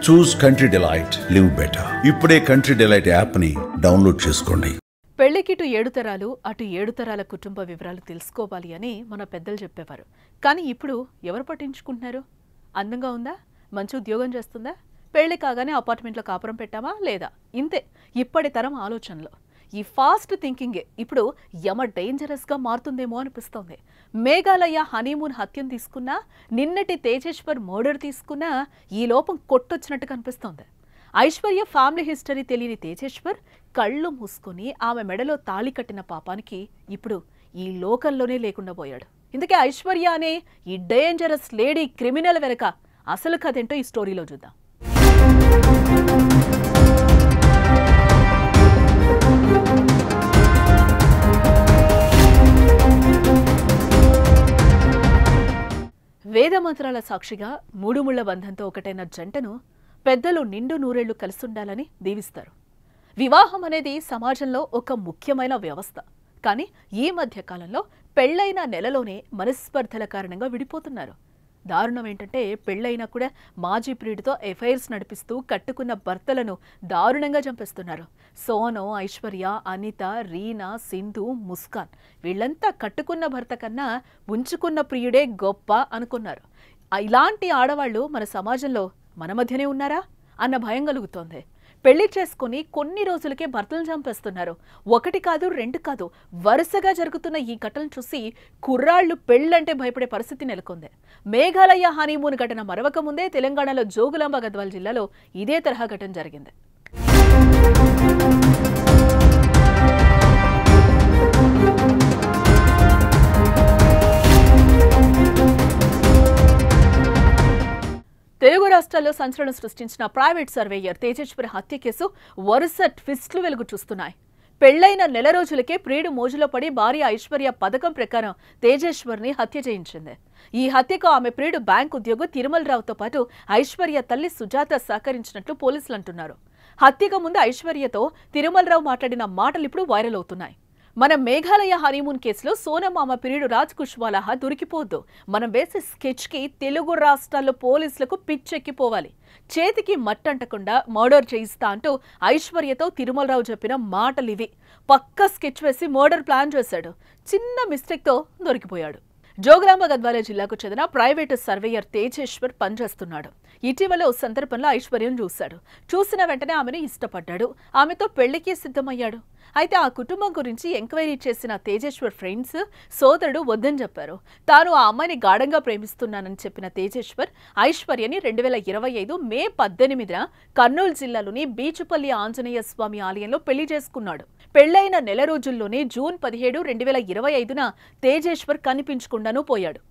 చూస్ country delight, live better. ఇప్పుడే country delight app ని download చేసుకోండి. పెళ్లికి ఇటు 7 తరాలు అటు 7 తరాల కుటుంబ వివరాలు తెలుసుకోవాలి అని మన పెద్దలు చెప్పేవారు. కానీ ఇప్పుడు ఎవరు పట్టించుకుంటున్నారు? అందంగా ఉందా? మంచి ఉద్యోగం చేస్తుందా? పెళ్లి కాగానే అపార్ట్మెంట్లో కాపురం పెట్టామా లేదా? ఇంతే ఇప్పటి తరం ఆలోచనలు. ఈ ఫాస్ట్ థింకింగే ఇప్పుడు యమ డేంజరస్గా మారుతుందేమో అనిపిస్తోంది. మేఘాలయ హనీమూన్ హత్యను తీసుకున్నా, నిన్నటి తేజేశ్వర్ మర్డర్ తీసుకున్నా ఈ లోపం కొట్టొచ్చినట్టు కనిపిస్తోంది. ఐశ్వర్య ఫ్యామిలీ హిస్టరీ తెలియని తేజేశ్వర్ కళ్ళు మూసుకొని ఆమె మెడలో తాళి కట్టిన పాపానికి ఇప్పుడు ఈ లోకంలోనే లేకుండా పోయాడు. ఇందుకే ఐశ్వర్య అనే ఈ డేంజరస్ లేడీ క్రిమినల్ వెనక అసలు కథేంటో ఈ స్టోరీలో చూద్దాం. వేదమంత్రాల సాక్షిగా మూడుముళ్ల బంధంతో ఒకటైన జంటను పెద్దలు నిండు నూరేళ్లు కలిసుండాలని దీవిస్తారు. వివాహం అనేది సమాజంలో ఒక ముఖ్యమైన వ్యవస్థ. కానీ ఈ మధ్య కాలంలో పెళ్లైన నెలలోనే మనస్పర్ధల కారణంగా విడిపోతున్నారు. దారుణం ఏంటంటే పెళ్లైనా కూడా మాజీ ప్రియుడితో ఎఫైర్స్ నడిపిస్తూ కట్టుకున్న భర్తలను దారుణంగా చంపేస్తున్నారు. సోను, ఐశ్వర్య, అనిత, రీనా, సింధు, ముస్కాన్ వీళ్ళంతా కట్టుకున్న భర్త కన్నా ఉంచుకున్న ప్రియుడే గొప్ప అనుకున్నారు. ఇలాంటి ఆడవాళ్లు మన సమాజంలో మన మధ్యనే ఉన్నారా అన్న భయం కలుగుతోంది. పెళ్లి చేసుకుని కొన్ని రోజులకే భర్తలను చంపేస్తున్నారు. 1 కాదు 2 కాదు, వరుసగా జరుగుతున్న ఈ ఘటనలు చూసి కుర్రాళ్లు పెళ్లంటే భయపడే పరిస్థితి నెలకొంది. మేఘాలయ హనీమూన్ ఘటన మరవక ముందే తెలంగాణలో జోగులాంబ గద్వాల జిల్లాలో ఇదే తరహా ఘటన జరిగింది. తెలుగు రాష్ట్రాల్లో సంచలనం సృష్టించిన ప్రైవేట్ సర్వేయర్ తేజేశ్వర్ హత్య కేసు వరుస ట్విస్టులు వెలుగు చూస్తున్నాయి. పెళ్లైన నెల రోజులకే ప్రియుడు మోజులో పడి భార్య ఐశ్వర్య పథకం ప్రకారం తేజేశ్వర్ని హత్య చేయించింది. ఈ హత్యకు ఆమె ప్రియుడు బ్యాంక్ ఉద్యోగి తిరుమలరావుతో పాటు ఐశ్వర్య తల్లి సుజాత సహకరించినట్లు పోలీసులు అంటున్నారు. హత్యకు ముందు ఐశ్వర్యతో తిరుమలరావు మాట్లాడిన మాటలు ఇప్పుడు వైరల్ అవుతున్నాయి. మన మేఘాలయ హనీమూన్ కేసులో సోనమామ ప్రియుడు రాజ్ కుష్వాలా దొరికిపోద్దు. మనం వేసే స్కెచ్కి తెలుగు రాష్ట్రాల్లో పోలీసులకు పిచ్చెక్కిపోవాలి. చేతికి మట్టంటకుండా మర్డర్ చేయిస్తా అంటూ ఐశ్వర్యతో తిరుమలరావు చెప్పిన మాటలివి. పక్కా స్కెచ్ వేసి మర్డర్ ప్లాన్ చేశాడు. చిన్న మిస్టేక్తో దొరికిపోయాడు. జోగులాంబ గద్వాల జిల్లాకు చెందిన ప్రైవేటు సర్వేయర్ తేజేశ్వర్ పనిచేస్తున్నాడు. ఇటీవల ఓ సందర్భంలో ఐశ్వర్యను చూశాడు. చూసిన వెంటనే ఆమెను ఇష్టపడ్డాడు. ఆమెతో పెళ్లికి సిద్ధమయ్యాడు. అయితే ఆ కుటుంబం గురించి ఎంక్వైరీ చేసిన తేజేశ్వర్ ఫ్రెండ్స్, సోదరుడు వద్దని చెప్పారు. తాను ఆ అమ్మాయిని గాఢంగా ప్రేమిస్తున్నానని చెప్పిన తేజేశ్వర్ ఐశ్వర్యని 2025 మే 18న కర్నూలు జిల్లాలోని బీచుపల్లి ఆంజనేయ స్వామి ఆలయంలో పెళ్లి చేసుకున్నాడు. పెళ్లైన నెల రోజుల్లోనే జూన్ 17, 2025న తేజేశ్వర్ కనిపించకుండానూ పోయాడు.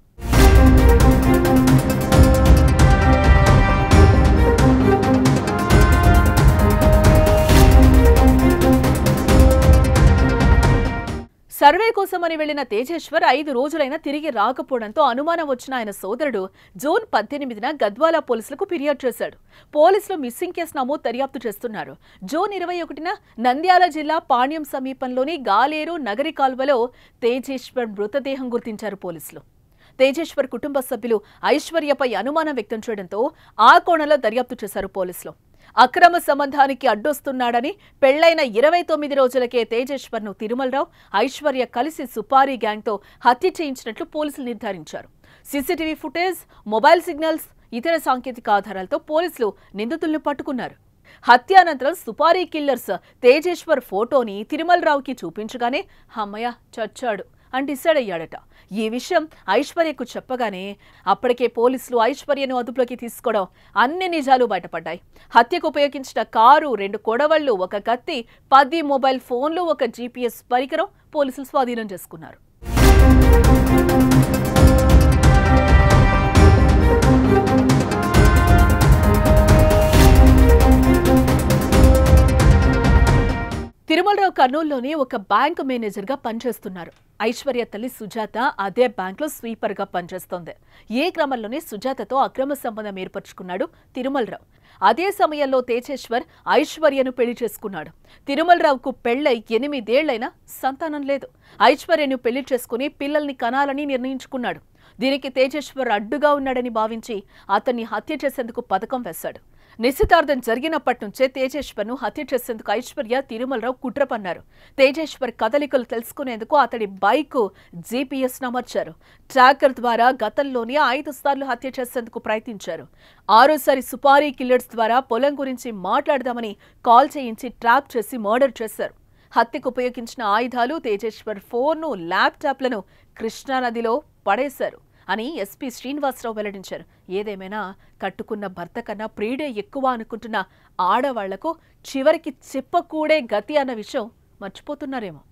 సర్వే కోసమని వెళ్లిన తేజేశ్వర్ 5 రోజులైనా తిరిగి రాకపోవడంతో అనుమానం వచ్చిన ఆయన సోదరుడు జూన్ 18న గద్వాల పోలీసులకు ఫిర్యాదు చేశాడు. పోలీసులు మిస్సింగ్ కేసు నమోదు దర్యాప్తు చేస్తున్నారు. జూన్ 21న నంద్యాల జిల్లా పాణ్యం సమీపంలోని గాలేరు నగరి కాల్వలో తేజేశ్వర్ మృతదేహం గుర్తించారు పోలీసులు. తేజేశ్వర్ కుటుంబ సభ్యులు ఐశ్వర్యపై అనుమానం వ్యక్తం చేయడంతో ఆ కోణంలో దర్యాప్తు చేశారు పోలీసులు. అక్రమ సంబంధానికి అడ్డొస్తున్నాడని పెళ్లైన 29 రోజులకే తేజేశ్వర్ను తిరుమలరావు, ఐశ్వర్య కలిసి సుపారీ గ్యాంగ్తో హత్య చేయించినట్లు పోలీసులు నిర్ధారించారు. సీసీటీవీ ఫుటేజ్, మొబైల్ సిగ్నల్స్, ఇతర సాంకేతిక ఆధారాలతో పోలీసులు నిందితులను పట్టుకున్నారు. హత్యానంతరం సుపారీ కిల్లర్స్ తేజేశ్వర్ ఫోటోని తిరుమలరావుకి చూపించగానే అమ్మయ్య చచ్చాడు అని డిసైడ్ అయ్యాడట. ఈ విషయం ఐశ్వర్యకు చెప్పగానే అప్పటికే పోలీసులు ఐశ్వర్యను అదుపులోకి తీసుకోవడం, అన్ని నిజాలు బయటపడ్డాయి. హత్యకు ఉపయోగించిన కారు, 2 కొడవళ్లు, 1 కత్తి, 10 మొబైల్ ఫోన్లు, 1 GPS పరికరం పోలీసులు స్వాధీనం చేసుకున్నారు. తిరుమలరావు కర్నూలులోని ఒక బ్యాంకు మేనేజర్గా పనిచేస్తున్నారు. ఐశ్వర్య తల్లి సుజాత అదే బ్యాంకులో స్వీపర్గా పనిచేస్తోంది. ఈ క్రమంలోనే సుజాతతో అక్రమ సంబంధం ఏర్పరచుకున్నాడు తిరుమలరావు. అదే సమయంలో తేజేశ్వర్ ఐశ్వర్యను పెళ్లి చేసుకున్నాడు. తిరుమలరావుకు పెళ్లై 8 ఏళ్లైనా సంతానం లేదు. ఐశ్వర్యను పెళ్లి చేసుకుని పిల్లల్ని కనాలని నిర్ణయించుకున్నాడు. దీనికి తేజేశ్వర్ అడ్డుగా ఉన్నాడని భావించి అతన్ని హత్య చేసేందుకు పథకం వేశాడు. నిశ్చితార్థం జరిగినప్పటి నుంచే తేజేశ్వర్ను హత్య చేసేందుకు ఐశ్వర్య తిరుమలరావు కుట్ర పన్నారు. తేజేశ్వర్ కదలికలు తెలుసుకునేందుకు అతడి బైక్ జీపీఎస్ అమర్చారు. ట్రాకర్ ద్వారా గతంలోనే 5 సార్లు హత్య చేసేందుకు ప్రయత్నించారు. 6సారి సుపారీ కిల్లర్స్ ద్వారా పొలం గురించి మాట్లాడదామని కాల్ చేయించి ట్రాప్ చేసి మర్డర్ చేశారు. హత్యకు ఉపయోగించిన ఆయుధాలు, తేజేశ్వర్ ఫోన్ను, ల్యాప్టాప్లను కృష్ణానదిలో పడేశారు అని ఎస్పీ శ్రీనివాసరావు వెల్లడించారు. ఏదేమైనా కట్టుకున్న భర్త కన్నా ప్రియుడే ఎక్కువ అనుకుంటున్న ఆడవాళ్లకు చివరికి చెప్పకూడే గతి అన్న విషయం మర్చిపోతున్నారేమో.